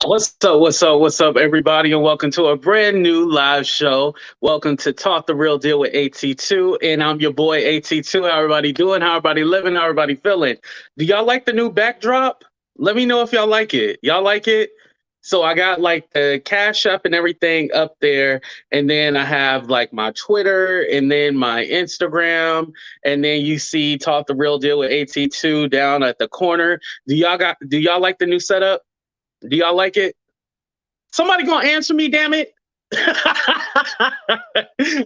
What's up? What's up? What's up, everybody? And welcome to a brand new live show. Welcome to Talk the Real Deal with AT2. And I'm your boy AT2. How everybody doing? How everybody living? How everybody feeling? Do y'all like the new backdrop? Let me know if y'all like it. Y'all like it? So I got like the Cash App and everything up there. And then I have like my Twitter and then my Instagram. And then you see Talk the Real Deal with AT2 down at the corner. Do y'all like the new setup? Do y'all like it? Somebody gonna answer me, damn it.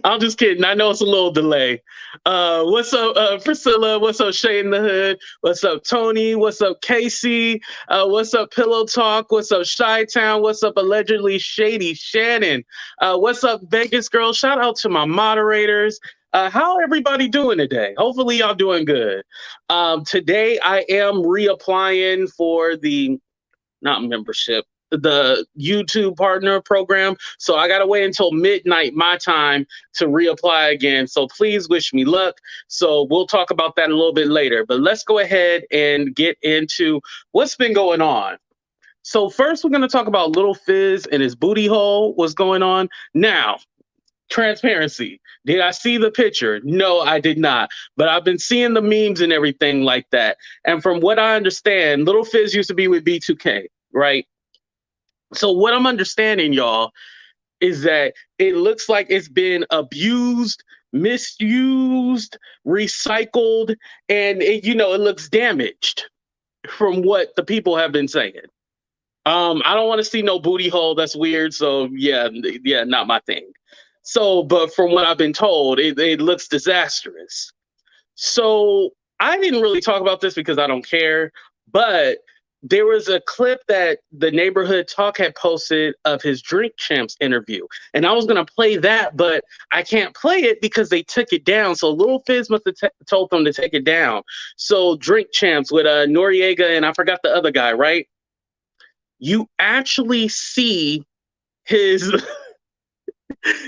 I'm just kidding. I know it's a little delay. What's up, Priscilla? What's up, Shay in the Hood? What's up, Tony? What's up, Casey? What's up, Pillow Talk? What's up, Chi-Town? What's up, allegedly Shady Shannon? What's up, Vegas Girl? Shout out to my moderators. How everybody doing today? Hopefully y'all doing good. Today I am reapplying for the not membership, the YouTube partner program. So I got to wait until midnight my time to reapply again. So please wish me luck. So we'll talk about that a little bit later. But let's go ahead and get into what's been going on. So first, we're going to talk about Lil Fizz and his booty hole. What's going on now? Transparency. Did I see the picture? No, I did not. But I've been seeing the memes and everything like that. And from what I understand, Lil Fizz used to be with B2K, right? So what I'm understanding, y'all, is that it looks like it's been abused, misused, recycled, and it looks damaged from what the people have been saying. I don't want to see no booty hole. That's weird. So yeah, not my thing. So, but from what I've been told, it looks disastrous. So I didn't really talk about this because I don't care, but there was a clip that the Neighborhood Talk had posted of his Drink Champs interview. And I was going to play that, but I can't play it because they took it down. So Lil Fizz must have told them to take it down. So Drink Champs with Noriega and I forgot the other guy, right? You actually see his...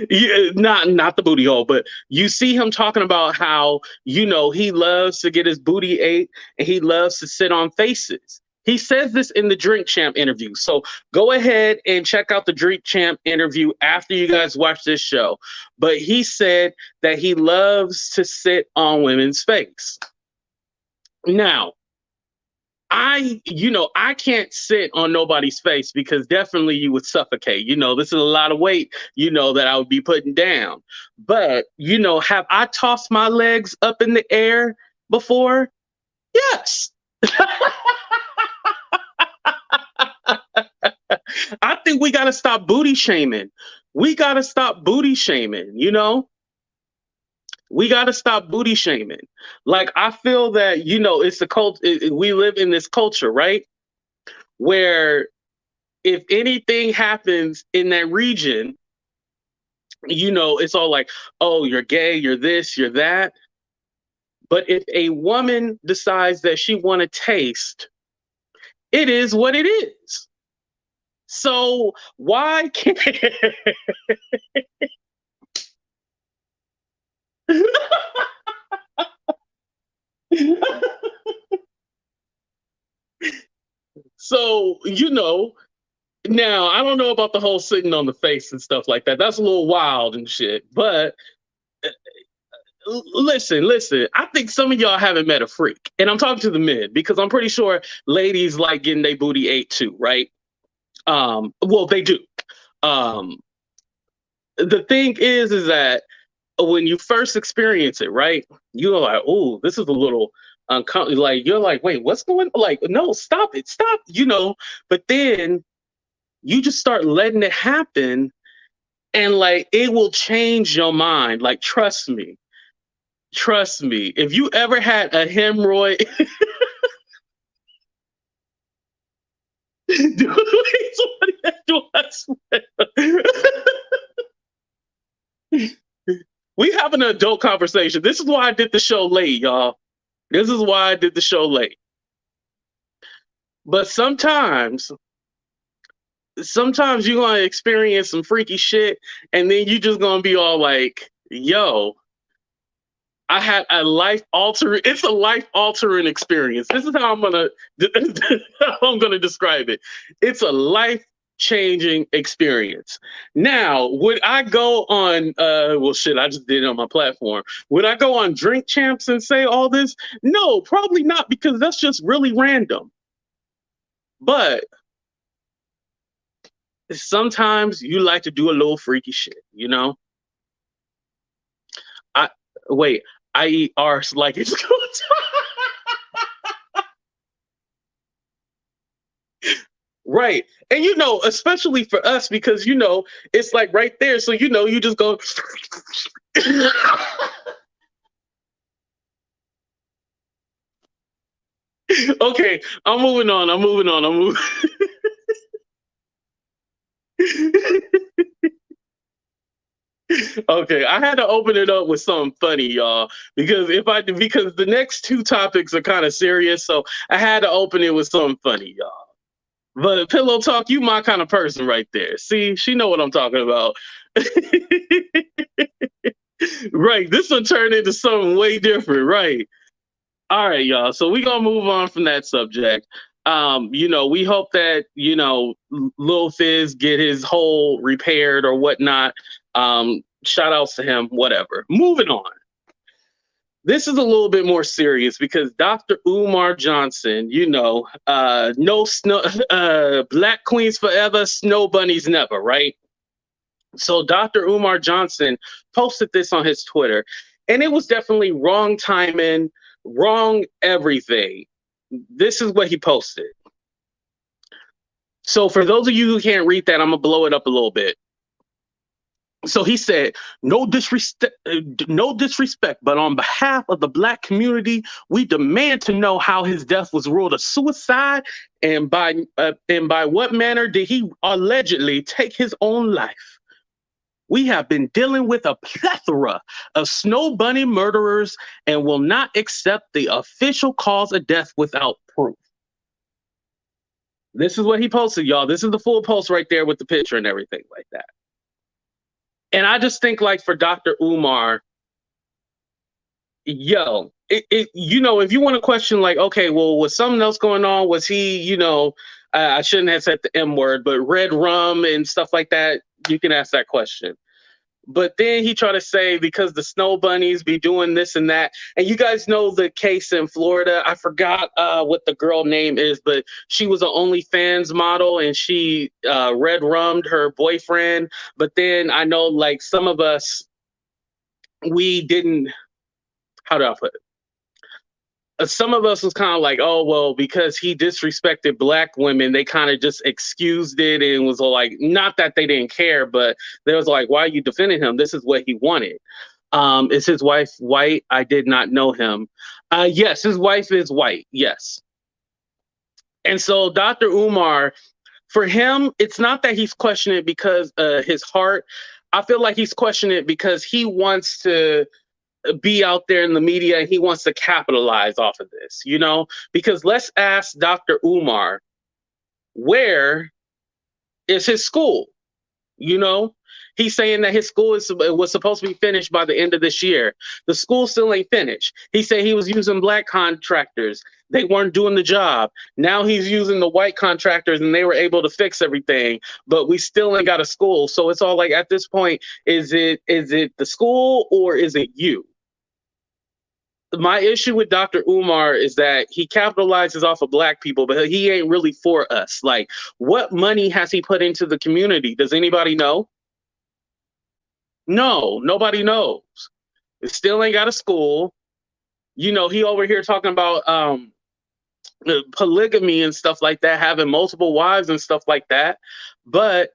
Yeah, not the booty hole, but you see him talking about how, he loves to get his booty ate and he loves to sit on faces. He says this in the Drink Champ interview. So go ahead and check out the Drink Champ interview after you guys watch this show. But he said that he loves to sit on women's face. Now, I can't sit on nobody's face because definitely you would suffocate. This is a lot of weight, that I would be putting down. But, have I tossed my legs up in the air before? Yes. I think we got to stop booty shaming. We got to stop booty shaming, We got to stop booty shaming. Like, I feel that, it's the cult. We live in this culture, right? Where if anything happens in that region, it's all like, oh, you're gay, you're this, you're that. But if a woman decides that she want to taste, it is what it is. So why can't... So, now I don't know about the whole sitting on the face and stuff like that. That's a little wild and shit. But listen, I think some of y'all haven't met a freak. And I'm talking to the men because I'm pretty sure ladies like getting their booty ate too, right? Well, they do. The thing is that when you first experience it, right, you're like, oh, this is a little uncomfortable. Like, you're like, wait, what's going on? Like, no, stop it, But then you just start letting it happen and like, it will change your mind. Like, trust me. If you ever had a hemorrhoid, we have an adult conversation. This is why I did the show late, y'all. This is why I did the show late. But sometimes you're going to experience some freaky shit, and then you just going to be all like, yo, I had a life-altering experience. This is how I'm gonna describe it. It's a life changing experience. Now, would I go on well shit, I just did it on my platform. Would I go on Drink Champs and say all this? No, probably not, because that's just really random. But sometimes you like to do a little freaky shit, you know? I eat arse like it's going to. Right. And you know, especially for us, because you know, it's like right there. So you know, you just go okay, I'm moving on. I'm moving. Okay, I had to open it up with something funny, y'all, because because the next two topics are kind of serious, so I had to open it with something funny, y'all. But Pillow Talk, you my kind of person right there. See, she know what I'm talking about. Right, this one turned into something way different, right? All right, y'all. So we gonna move on from that subject. You know, we hope that, you know, Lil Fizz get his hole repaired or whatnot. Shout outs to him, whatever. Moving on. This is a little bit more serious because Dr. Umar Johnson, you know, no snow, Black Queens forever, snow bunnies never, right? So Dr. Umar Johnson posted this on his Twitter, and it was definitely wrong timing, wrong everything. This is what he posted. So for those of you who can't read that, I'm gonna blow it up a little bit. So he said, no disrespect, but on behalf of the Black community, we demand to know how his death was ruled a suicide, and by what manner did he allegedly take his own life. We have been dealing with a plethora of snow bunny murderers and will not accept the official cause of death without proof. This is what he posted, y'all. This is the full post right there with the picture and everything like that. And I just think, like, for Dr. Umar, yo, you know, if you want to question, like, okay, well, was something else going on? Was he, you know, I shouldn't have said the M word, but red rum and stuff like that, you can ask that question. But then he tried to say because the snow bunnies be doing this and that. And you guys know the case in Florida. I forgot what the girl name is, but she was an OnlyFans model and she red rummed her boyfriend. But then I know, like, some of us, we didn't, how do I put it? Some of us was kind of like, oh, well, because he disrespected Black women, they kind of just excused it and was like, not that they didn't care, but they was like, why are you defending him? This is what he wanted. Is his wife white? I did not know him. Yes, his wife is white. Yes. And so Dr. Umar, for him, it's not that he's questioning it because his heart. I feel like he's questioning it because he wants to be out there in the media and he wants to capitalize off of this, you know? Because let's ask Dr. Umar, where is his school? You know, he's saying that his school was supposed to be finished by the end of this year. The school still ain't finished. He said he was using Black contractors. They weren't doing the job. Now he's using the white contractors and they were able to fix everything, but we still ain't got a school. So it's all like, at this point, is it the school or is it you? My issue with Dr. Umar is that he capitalizes off of Black people, but he ain't really for us. Like, what money has he put into the community? Does anybody know? No, nobody knows. It still ain't got a school. You know, he over here talking about polygamy and stuff like that, having multiple wives and stuff like that. But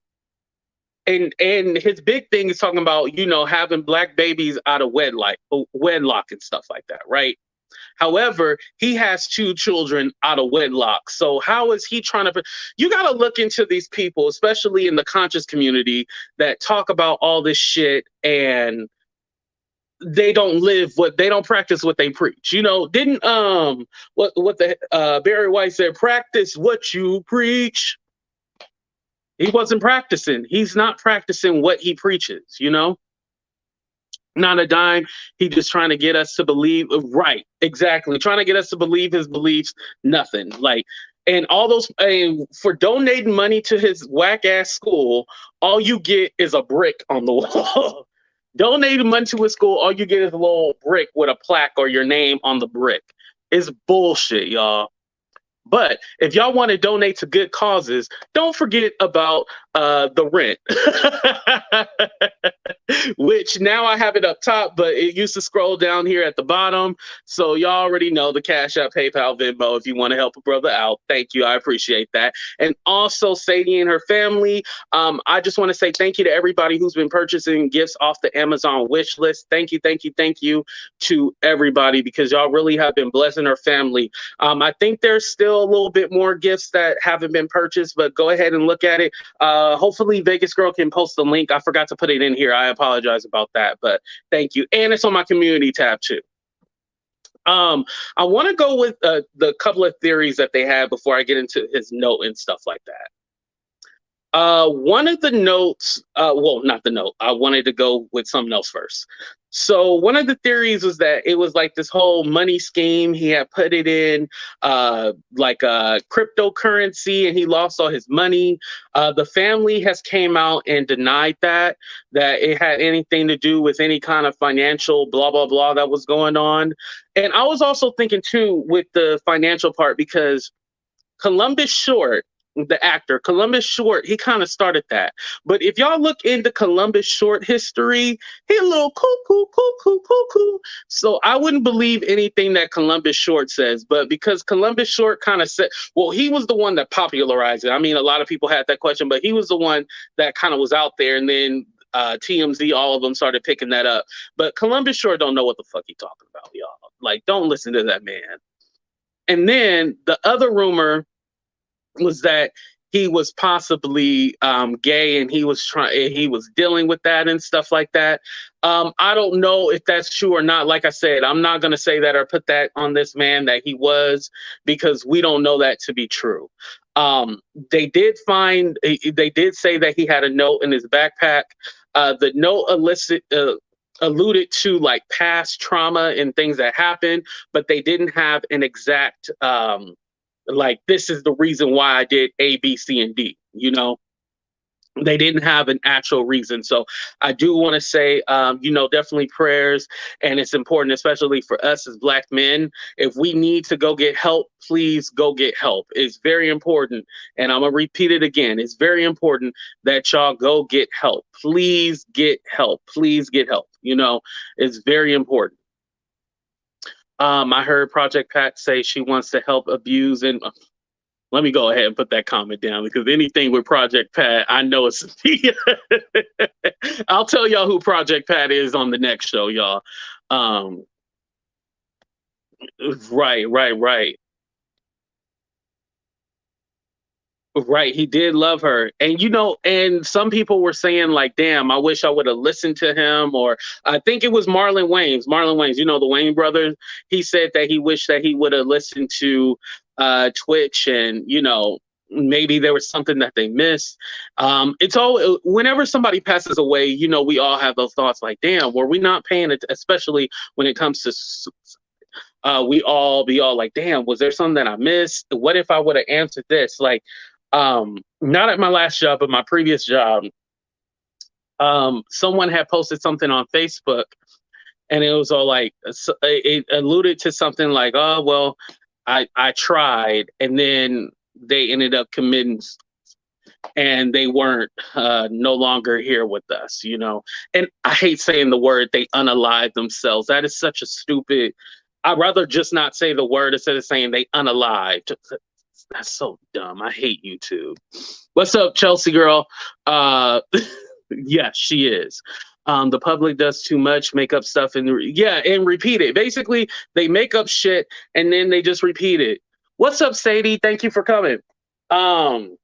and his big thing is talking about, you know, having Black babies out of wedlock and stuff like that, right? However, he has 2 children out of wedlock. So how is he trying to? You got to look into these people, especially in the conscious community, that talk about all this shit and they don't practice what they preach. You know, didn't what the Barry White said, practice what you preach. He wasn't practicing. He's not practicing what he preaches, you know? Not a dime. He just trying to get us to believe. Right, exactly. Trying to get us to believe his beliefs. Nothing. Like, And all those, and for donating money to his whack ass school, all you get is a brick on the wall. Donating money to his school, all you get is a little brick with a plaque or your name on the brick. It's bullshit, y'all. But if y'all want to donate to good causes, don't forget about the rent, which now I have it up top, but it used to scroll down here at the bottom. So y'all already know the Cash App, PayPal, Venmo if you want to help a brother out. Thank you. I appreciate that. And also Sadie and her family. I just want to say thank you to everybody who's been purchasing gifts off the Amazon wish list. Thank you, thank you, thank you to everybody, because y'all really have been blessing her family. I think there's still a little bit more gifts that haven't been purchased, but go ahead and look at it. Hopefully Vegas Girl can post the link. I forgot to put it in here. I apologize about that, but thank you. And it's on my community tab too. I want to go with the couple of theories that they had before I get into his note and stuff like that. One of the notes, well, not the note, I wanted to go with something else first. So one of the theories was that it was like this whole money scheme. He had put it in like a cryptocurrency and he lost all his money. The family has came out and denied that it had anything to do with any kind of financial blah, blah, blah that was going on. And I was also thinking too with the financial part, because Columbus Short, the actor Columbus Short, he kind of started that. But if y'all look into Columbus Short history, he a little cuckoo. So I wouldn't believe anything that Columbus Short says. But because Columbus Short kind of said, well, he was the one that popularized it. I mean, a lot of people had that question, but he was the one that kind of was out there. And then TMZ, all of them started picking that up. But Columbus Short don't know what the fuck he talking about, y'all. Like, don't listen to that man. And then the other rumor was that he was possibly gay and he was dealing with that and stuff like that. I don't know if that's true or not. Like I said, I'm not going to say that or put that on this man that he was, because we don't know that to be true. They did say that he had a note in his backpack. The note alluded to like past trauma and things that happened, but they didn't have an exact like, this is the reason why I did A, B, C, and D, you know? They didn't have an actual reason. So I do want to say, you know, definitely prayers. And it's important, especially for us as Black men, if we need to go get help, please go get help. It's very important. And I'm going to repeat it again. It's very important that y'all go get help. Please get help. Please get help. You know, it's very important. I heard Project Pat say she wants to help abuse, and let me go ahead and put that comment down, because anything with Project Pat, I know it's I'll tell y'all who Project Pat is on the next show, y'all. Right. Right, he did love her. And you know, and some people were saying like, damn, I wish I would have listened to him. Or I think it was Marlon Wayans, you know, the Wayne brothers. He said that he wished that he would have listened to Twitch, and you know, maybe there was something that they missed. It's all, whenever somebody passes away, you know, we all have those thoughts like, damn, were we not paying it, especially when it comes to we all be all like, damn, was there something that I missed? What if I would have answered this? Like, not at my last job, but my previous job, someone had posted something on Facebook, and it was all like, it alluded to something like, oh, well, I tried, and then they ended up committing, and they weren't no longer here with us, you know. And I hate saying the word, they unalived themselves. That is such a stupid, I'd rather just not say the word instead of saying they unalived. That's so dumb. I hate YouTube. What's up, Chelsea girl? Yeah, she is. The public does too much, make up stuff and repeat it. Basically, they make up shit and then they just repeat it. What's up, Sadie? Thank you for coming. So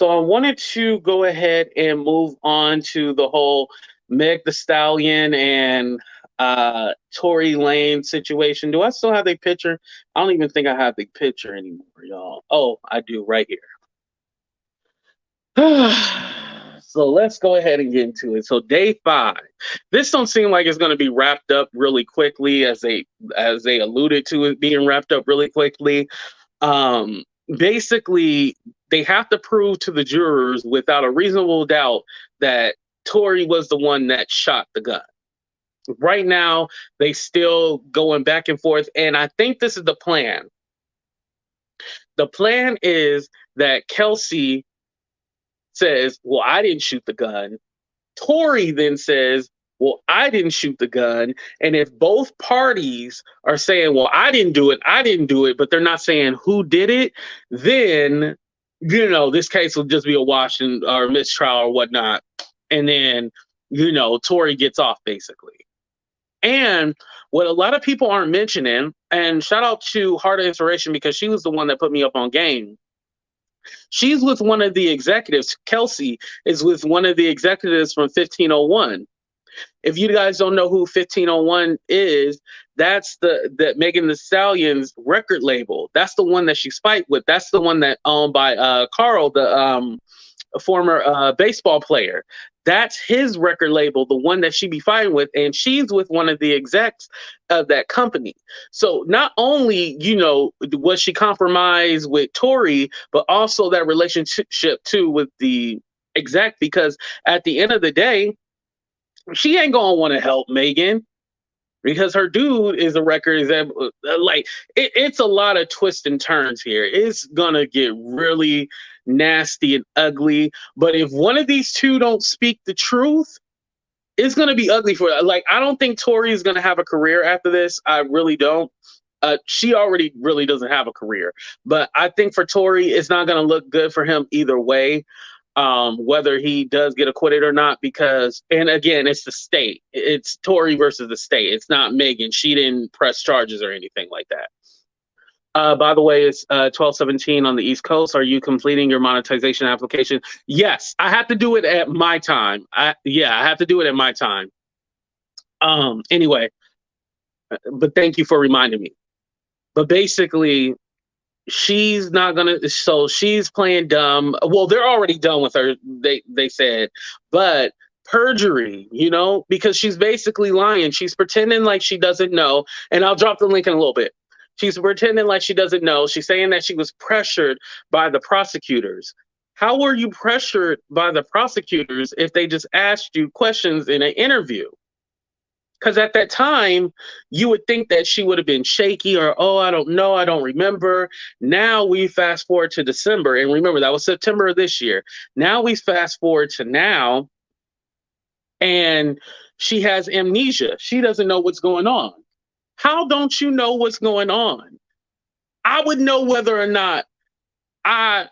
I wanted to go ahead and move on to the whole Meg Thee Stallion and Tory Lanez situation. Do I still have the picture? I don't even think I have the picture anymore, y'all. Oh, I do, right here. So let's go ahead and get into it. So day 5. This don't seem like it's going to be wrapped up really quickly, as they alluded to it being wrapped up really quickly. Um, Basically, they have to prove to the jurors without a reasonable doubt that Tory was the one that shot the gun. Right now, they still going back and forth, and I think this is the plan. The plan is that Kelsey says, "Well, I didn't shoot the gun." Tory then says, "Well, I didn't shoot the gun." And if both parties are saying, "Well, I didn't do it," but they're not saying who did it, then, this case will just be a wash or mistrial or whatnot. And then, Tory gets off basically. And what a lot of people aren't mentioning, and shout out to Heart of Inspiration because she was the one that put me up on game. She's with one of the executives. Kelsey is with one of the executives from 1501. If you guys don't know who 1501 is, that's the Megan Thee Stallion's record label. That's the one that she's fight with. That's the one that owned by Carl, the former baseball player. That's his record label, the one that she be fighting with, and she's with one of the execs of that company. So not only, was she compromised with Tory, but also that relationship too with the exec, because at the end of the day, she ain't gonna want to help Megan because her dude is a record example. Like it's a lot of twists and turns here. It's gonna get really nasty and ugly. But if one of these two don't speak the truth, it's gonna be ugly for her. Like I don't think Tory is gonna have a career after this. I really don't. She already really doesn't have a career. But I think for Tory, it's not gonna look good for him either way. Whether he does get acquitted or not, because, and again, it's the state. It's Tory versus the state. It's not Megan. She didn't press charges or anything like that. By the way, it's 12:17 on the East Coast. Are you completing your monetization application? Yes, I have to do it at my time. I have to do it at my time. Anyway, but thank you for reminding me. But basically, she's not gonna, so she's playing dumb. Well, they're already done with her, they said, but perjury, because she's basically lying. She's pretending like she doesn't know, and I'll drop the link in a little bit. She's pretending like she doesn't know. She's saying that she was pressured by the prosecutors. How were you pressured by the prosecutors if they just asked you questions in an interview? Because at that time, you would think that she would have been shaky or, oh, I don't know, I don't remember. Now we fast forward to December. And remember, that was September of this year. Now we fast forward to now, and she has amnesia. She doesn't know what's going on. How don't you know what's going on? I would know whether or not I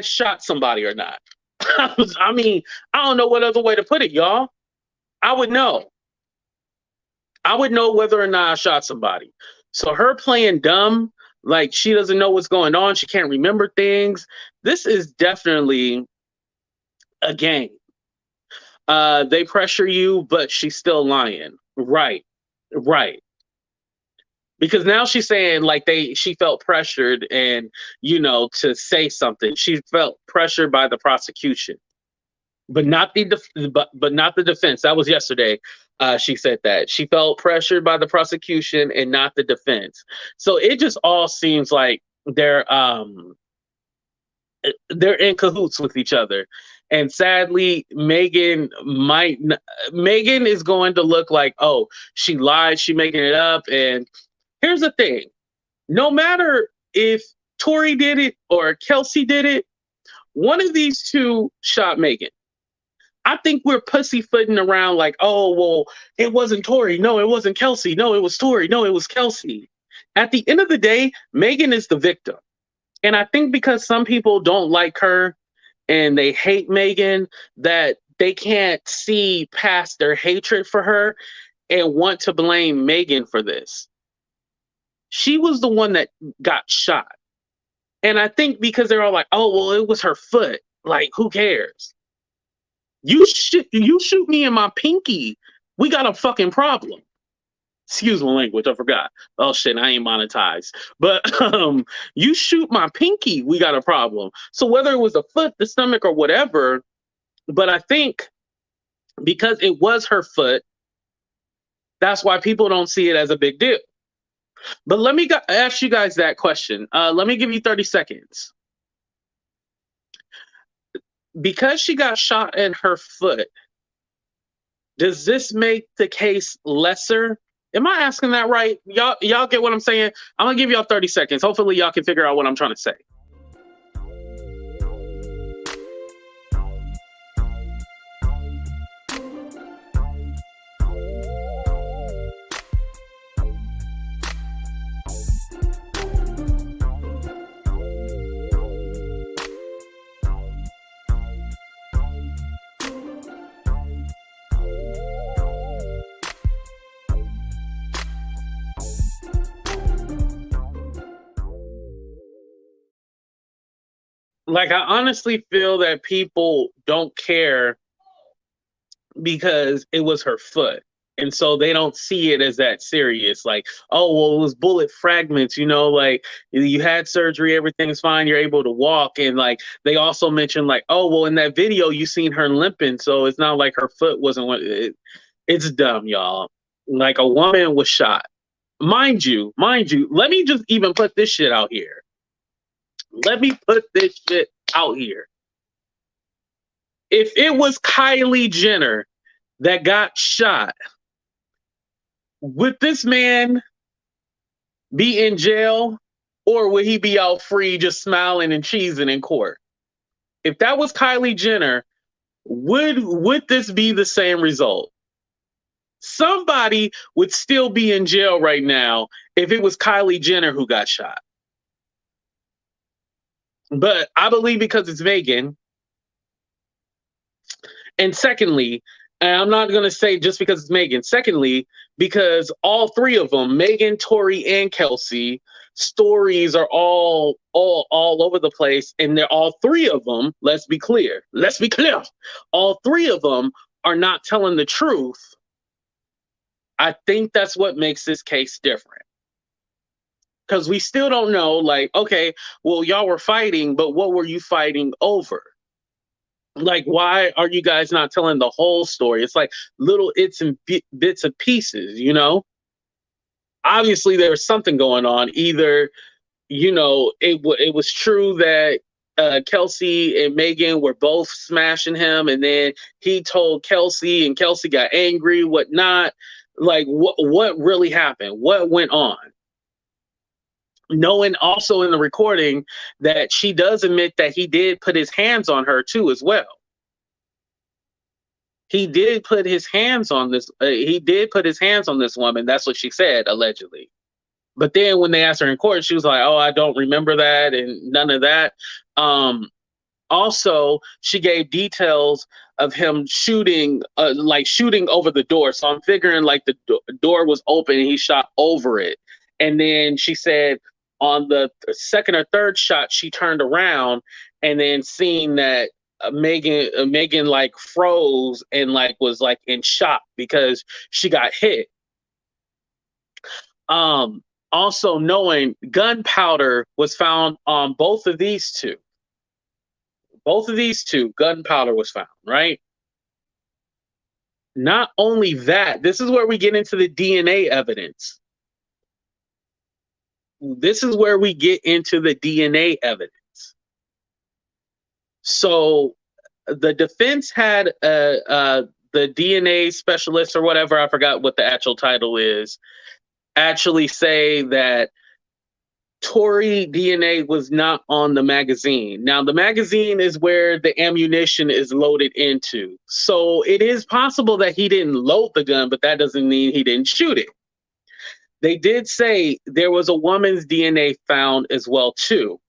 shot somebody or not. I mean, I don't know what other way to put it, y'all. I would know. I would know whether or not I shot somebody. So her playing dumb, like she doesn't know what's going on, she can't remember things. This is definitely a game. They pressure you, but she's still lying. Right. Because now she's saying like she felt pressured and to say something. She felt pressured by the prosecution, but not but not the defense. That was yesterday. She said that she felt pressured by the prosecution and not the defense. So it just all seems like they're in cahoots with each other. And sadly, Megan is going to look like, oh, she lied, she making it up. And here's the thing. No matter if Tory did it or Kelsey did it, one of these two shot Megan. I think we're pussyfooting around like, oh, well, it wasn't Tory. No, it wasn't Kelsey. No, it was Tory. No, it was Kelsey. At the end of the day, Megan is the victim. And I think because some people don't like her and they hate Megan, that they can't see past their hatred for her and want to blame Megan for this. She was the one that got shot. And I think because they're all like, oh, well, it was her foot. Like, who cares? You shoot me in my pinky, we got a fucking problem. Excuse my language, I forgot. Oh shit, I ain't monetized. But you shoot my pinky, we got a problem. So whether it was the foot, the stomach, or whatever, but I think because it was her foot, that's why people don't see it as a big deal. But let me ask you guys that question. Let me give you 30 seconds. Because she got shot in her foot, does this make the case lesser? Am I asking that right? Y'all get what I'm saying? I'm gonna give y'all 30 seconds. Hopefully y'all can figure out what I'm trying to say. Like, I honestly feel that people don't care because it was her foot. And so they don't see it as that serious. Like, oh, well, it was bullet fragments, you know, like you had surgery, everything's fine, you're able to walk. And like they also mentioned, like, oh, well, in that video, you seen her limping. So it's not like her foot wasn't it's dumb, y'all. Like, a woman was shot. Mind you, let me just even put this shit out here. Let me put this shit out here. If it was Kylie Jenner that got shot, would this man be in jail, or would he be out free just smiling and cheesing in court? If that was Kylie Jenner, would this be the same result? Somebody would still be in jail right now if it was Kylie Jenner who got shot. But I believe because it's Megan. And secondly, and I'm not going to say just because it's Megan. Secondly, because all three of them, Megan, Tory, and Kelsey, stories are all over the place. And they're all three of them, let's be clear. All three of them are not telling the truth. I think that's what makes this case different. Because we still don't know, like, okay, well, y'all were fighting, but what were you fighting over? Like, why are you guys not telling the whole story? It's like little bits and pieces, you know? Obviously, there was something going on. Either, you know, it was true that Kelsey and Megan were both smashing him, and then he told Kelsey, and Kelsey got angry, whatnot. Like, what really happened? What went on? Knowing also in the recording that she does admit that he did put his hands on her too as well. He did put his hands on this. He did put his hands on this woman. That's what she said, allegedly. But then when they asked her in court, she was like, "Oh, I don't remember that," and none of that. Also, she gave details of him shooting, shooting over the door. So I'm figuring like the door was open and he shot over it. And then she said on the second or third shot, she turned around and then seeing that Megan like froze and like was like in shock because she got hit. Also knowing gunpowder was found on both of these two. Both of these two, gunpowder was found, right? Not only that, this is where we get into the DNA evidence. This is where we get into the DNA evidence. So the defense had the DNA specialist or whatever, I forgot what the actual title is, actually say that Tory DNA was not on the magazine. Now, the magazine is where the ammunition is loaded into. So it is possible that he didn't load the gun, but that doesn't mean he didn't shoot it. They did say there was a woman's DNA found as well, too.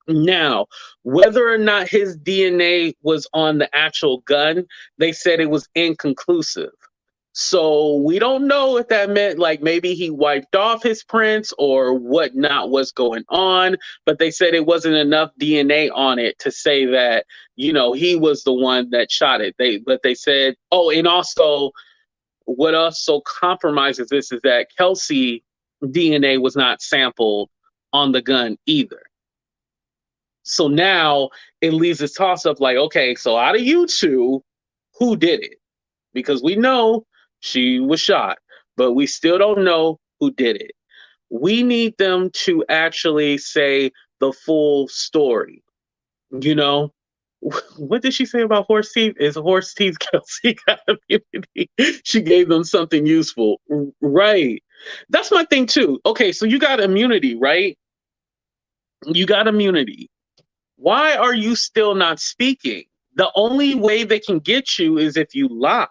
Now, whether or not his DNA was on the actual gun, they said it was inconclusive. So we don't know if that meant like maybe he wiped off his prints or whatnot was going on, but they said it wasn't enough DNA on it to say that, you know, he was the one that shot it. But they said, oh, and also what also compromises this is that Kelsey DNA was not sampled on the gun either. So now it leaves this toss up like, okay, so out of you two, who did it? Because we know she was shot, but we still don't know who did it. We need them to actually say the full story. You know, what did she say about horse teeth? Is horse teeth Kelsey got immunity? She gave them something useful. Right. That's my thing too. Okay, so you got immunity, right? You got immunity. Why are you still not speaking? The only way they can get you is if you lie.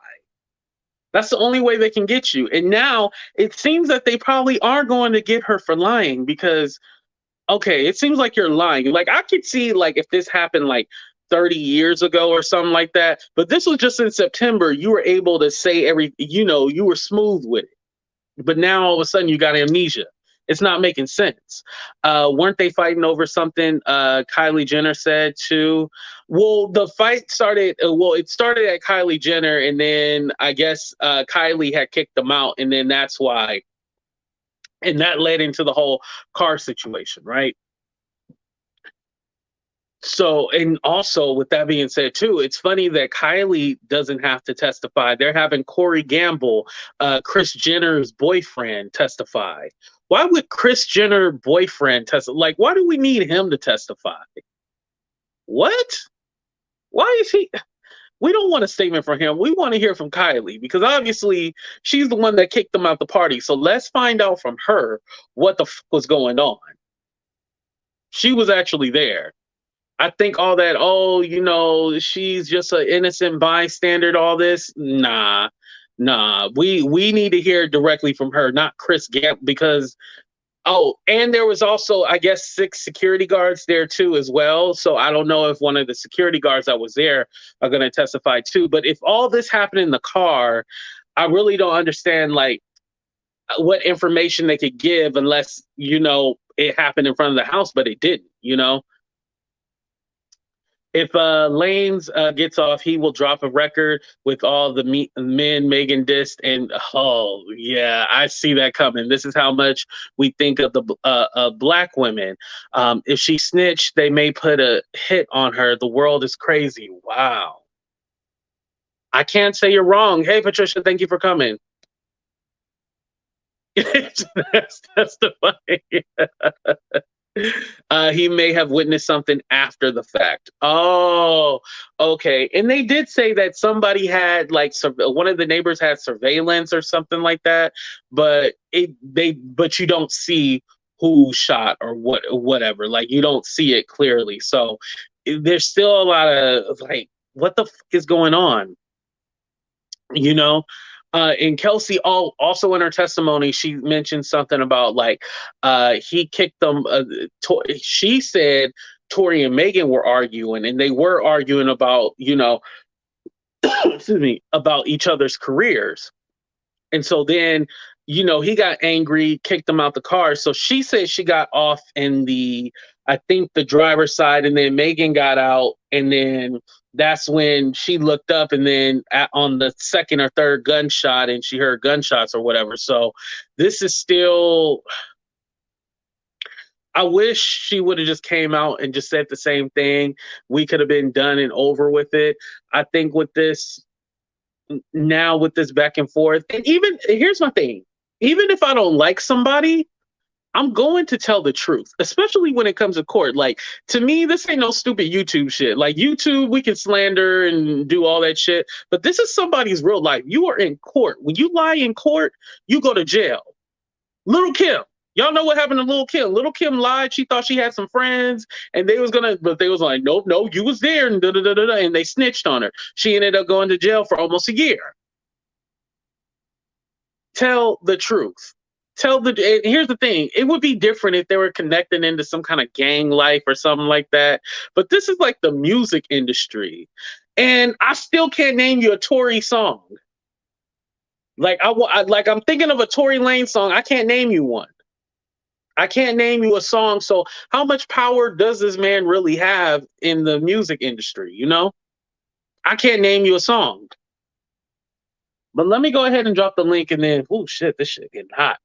That's the only way they can get you. And now it seems that they probably are going to get her for lying because, okay, it seems like you're lying. Like, I could see, like, if this happened like 30 years ago or something like that, but this was just in September. You were able to say you were smooth with it. But now all of a sudden you got amnesia. It's not making sense. Weren't they fighting over something? Kylie Jenner said too. Well, the fight started. It started at Kylie Jenner, and then I guess Kylie had kicked them out, and then that's why. And that led into the whole car situation, right? So, and also with that being said too, it's funny that Kylie doesn't have to testify. They're having Corey Gamble, Kris Jenner's boyfriend, testify. Why would Kris Jenner boyfriend testify? Like, why do we need him to testify? What? Why is he? We don't want a statement from him. We want to hear from Kylie because obviously she's the one that kicked them out the party. So let's find out from her what the was going on. She was actually there. I think all that, she's just an innocent bystander, all this. Nah. We need to hear directly from her, not Chris Gamp, because and there was also, I guess, 6 security guards there too as well. So I don't know if one of the security guards that was there are going to testify too. But if all this happened in the car, I really don't understand like what information they could give unless, it happened in front of the house, but it didn't. If Lanez gets off, he will drop a record with all the men Megan dissed. And oh, yeah, I see that coming. This is how much we think of the black women. If she snitched, they may put a hit on her. The world is crazy. Wow. I can't say you're wrong. Hey, Patricia, thank you for coming. that's the funny. He may have witnessed something after the fact. Oh, okay. And they did say that somebody had one of the neighbors had surveillance or something like that, but but you don't see who shot or whatever. Like you don't see it clearly. So there's still a lot of like, what the fuck is going on? And Kelsey also in her testimony, she mentioned something about like he kicked them. She said Tory and Megan were arguing, and they were arguing about excuse me, about each other's careers. And so then he got angry, kicked them out the car. So she said she got off in I think the driver's side, and then Megan got out, and then that's when she looked up, and then on the second or third gunshot, and she heard gunshots or whatever. So this is still. I wish she would have just came out and just said the same thing. We could have been done and over with it. I think with this now, with this back and forth, and even here's my thing: even if I don't like somebody, I'm going to tell the truth, especially when it comes to court. Like, to me, this ain't no stupid YouTube shit. Like, YouTube, we can slander and do all that shit, but this is somebody's real life. You are in court. When you lie in court, you go to jail. Little Kim. Y'all know what happened to Little Kim. Little Kim lied. She thought she had some friends, and but they was like, nope, no, you was there, and and they snitched on her. She ended up going to jail for almost a year. Tell the truth. Here's the thing, it would be different if they were connecting into some kind of gang life or something like that, but this is like the music industry, and I still can't name you a Tory song. Like I'm thinking of a Tory Lanez song. I can't name you one. I can't name you a song. So how much power does this man really have in the music industry? I can't name you a song. But let me go ahead and drop the link, and then, oh shit, this shit getting hot.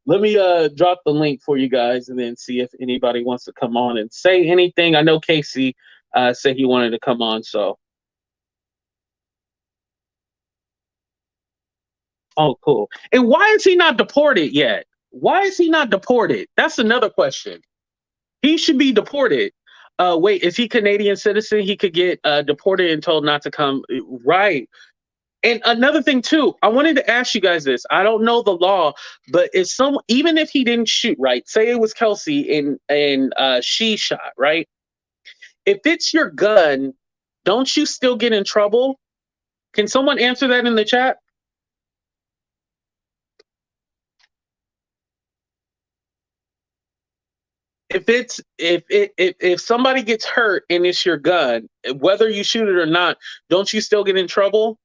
Let me drop the link for you guys, and then see if anybody wants to come on and say anything. I know Casey said he wanted to come on, so. Oh, cool. And why is he not deported yet? Why is he not deported? That's another question. He should be deported. Wait, is he Canadian citizen? He could get deported and told not to come. Right. And another thing too, I wanted to ask you guys this. I don't know the law, but even if he didn't shoot, right? Say it was Kelsey and she shot, right? If it's your gun, don't you still get in trouble? Can someone answer that in the chat? If somebody gets hurt and it's your gun, whether you shoot it or not, don't you still get in trouble?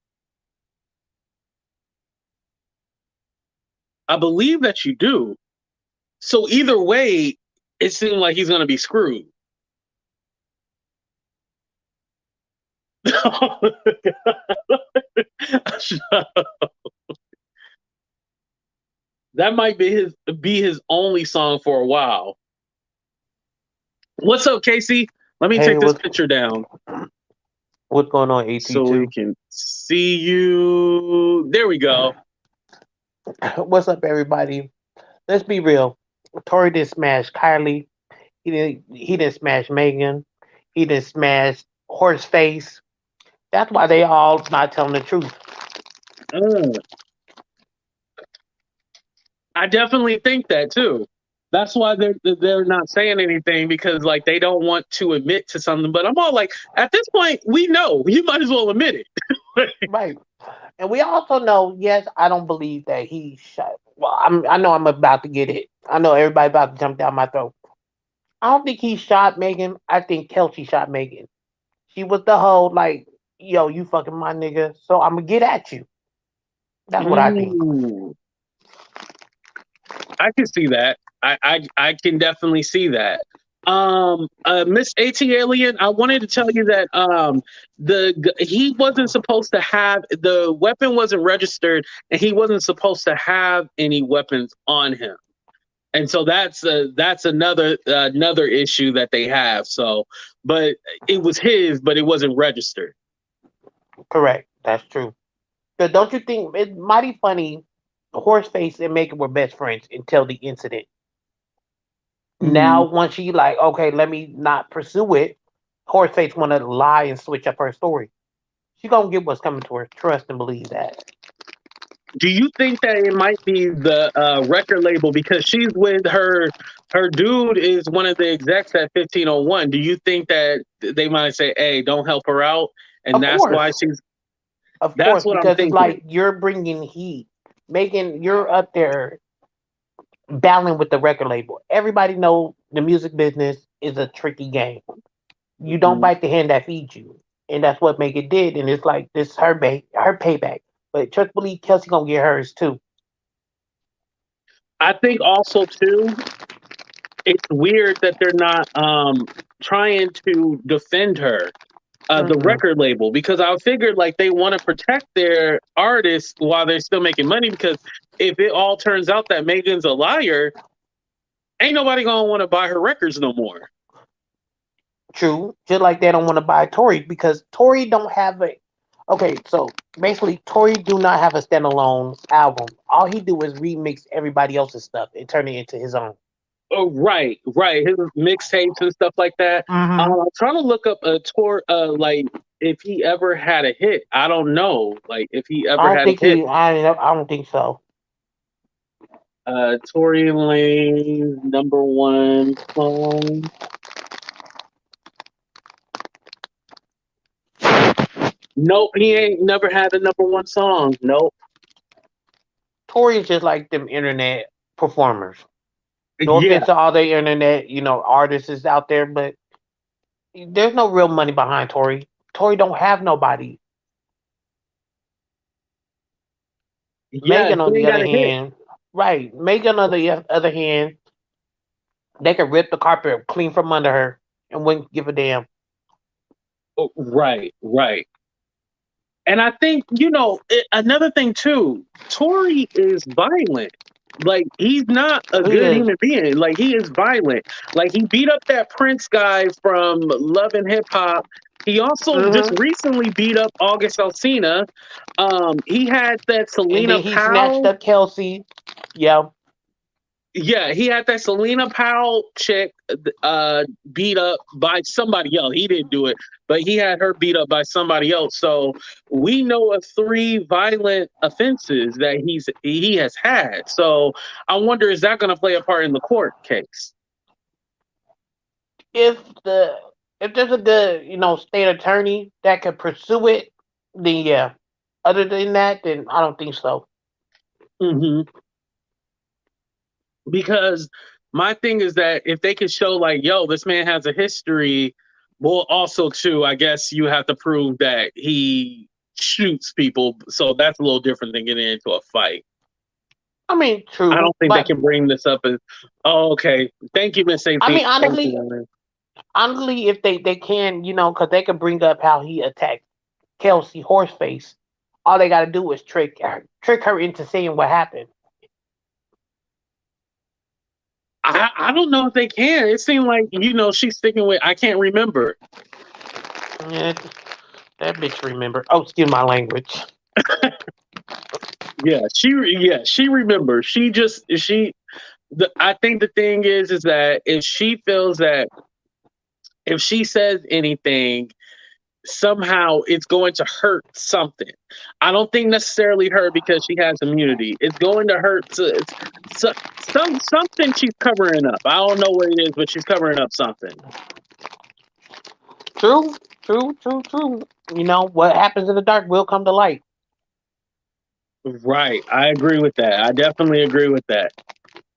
I believe that you do. So either way, it seems like he's going to be screwed. That might be his only song for a while. What's up, Casey? Let me take this picture down. What's going on, AT2? So we can see you. There we go. What's up, everybody? Let's be real. Tory didn't smash Kylie. He didn't smash Megan. He didn't smash Horseface. That's why they all not telling the truth. I definitely think that too. That's why they're not saying anything, because like they don't want to admit to something. But I'm all like, at this point, we know. You might as well admit it. Right. And we also know, yes, I don't believe that he shot. Well, I know I'm about to get it. I know everybody about to jump down my throat. I don't think he shot Megan. I think Kelsey shot Megan. She was the whole like, yo, you fucking my nigga, so I'm gonna get at you. That's what I think. I can see that. I can definitely see that. Miss AT Alien, I wanted to tell you that he wasn't supposed to have, the weapon wasn't registered, and he wasn't supposed to have any weapons on him. And so that's another issue that they have. So, but it was his, but it wasn't registered. Correct. That's true. But don't you think it's mighty funny? Horseface and Megan were best friends until the incident. Now, once she like, okay, let me not pursue it, Horseface want to lie and switch up her story. She gonna get what's coming to her. Trust and believe that. Do you think that it might be the record label, because she's with her dude is one of the execs at 1501? Do you think that they might say, "Hey, don't help her out," and Of that's course. why she's? Of That's course, what I'm because thinking. it's like you're bringing heat, Megan. You're up there battling with the record label. Everybody know the music business is a tricky game. You don't bite the hand that feeds you, and that's what Megan did. And it's like this her payback. But trust believe Kelsey gonna get hers too. I think also too, it's weird that they're not trying to defend her, the record label, because I figured like they want to protect their artists while they're still making money, because if it all turns out that Megan's a liar, ain't nobody gonna want to buy her records no more. True. Just like they don't want to buy Tory because Tory don't have a. Okay, so basically, Tory do not have a standalone album. All he do is remix everybody else's stuff and turn it into his own. Oh, right. His mixtapes and stuff like that. I'm trying to look up a tour, like if he ever had a hit. I don't know, like if he ever had a hit. I don't think so. Tory Lanez #1 song. Nope, he ain't never had a #1 song. Nope. Tory's just like them internet performers. No offense to all the internet, artists out there, but there's no real money behind Tory. Tory don't have nobody. Megan on the other hand, right? Megan on the other hand, they could rip the carpet clean from under her and wouldn't give a damn. Oh, right. And I think, another thing too, Tory is violent. Like, he's not a good human being. Like, he is violent. Like, he beat up that Prince guy from Love and Hip Hop. He also just recently beat up August Alsina. He had that And Selena then he snatched Powell. up Kelsey. Yeah. Yeah, he had that Selena Powell chick beat up by somebody else. He didn't do it, but he had her beat up by somebody else. So we know of 3 violent offenses that he has had. So I wonder, is that going to play a part in the court case? If there's a good, state attorney that could pursue it, then yeah. Other than that, then I don't think so. Because my thing is that if they could show like, yo, this man has a history, well, also too, I guess you have to prove that he shoots people. So that's a little different than getting into a fight. I mean, true. I don't think they can bring this up as, oh, okay. Thank you, Miss Safety. I mean, honestly, if they can, because they can bring up how he attacked Kelsey Horseface. All they got to do is trick her into saying what happened. I don't know if they can. It seemed like, she's sticking with, I can't remember. Yeah, that bitch remember. Oh, excuse my language. Yeah, she remembers. I think the thing is that if she feels that if she says anything, somehow it's going to hurt something. I don't think necessarily her because she has immunity. It's going to hurt something she's covering up. I don't know what it is, but she's covering up something. True. What happens in the dark will come to light. Right. I agree with that. I definitely agree with that.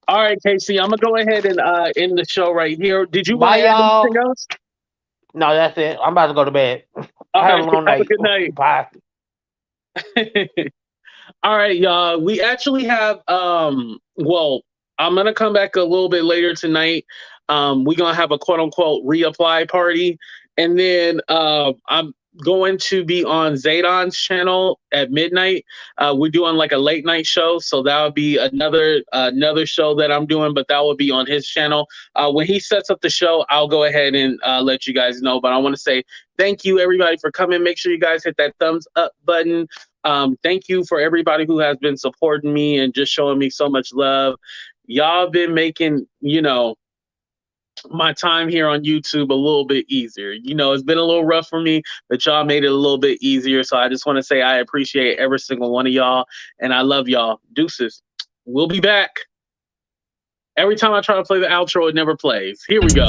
All right, Casey, I'm going to go ahead and end the show right here. Did you want to add anything else? No, that's it. I'm about to go to bed. Have a long night. Have a good night. Bye. All right, y'all. We actually have well, I'm gonna come back a little bit later tonight. We're gonna have a quote unquote reapply party, and then I'm going to be on Zaydon's channel at midnight. We're doing like a late night show, so that would be another show that I'm doing, but that will be on his channel. When he sets up the show, I'll go ahead and let you guys know. But I want to say thank you everybody for coming. Make sure you guys hit that thumbs up button. Thank you for everybody who has been supporting me and just showing me so much love. Y'all been making, my time here on YouTube a little bit easier. It's been a little rough for me, but y'all made it a little bit easier. So I just want to say I appreciate every single one of y'all, and I love y'all. Deuces. We'll be back. Every time I try to play the outro, it never plays. Here we go.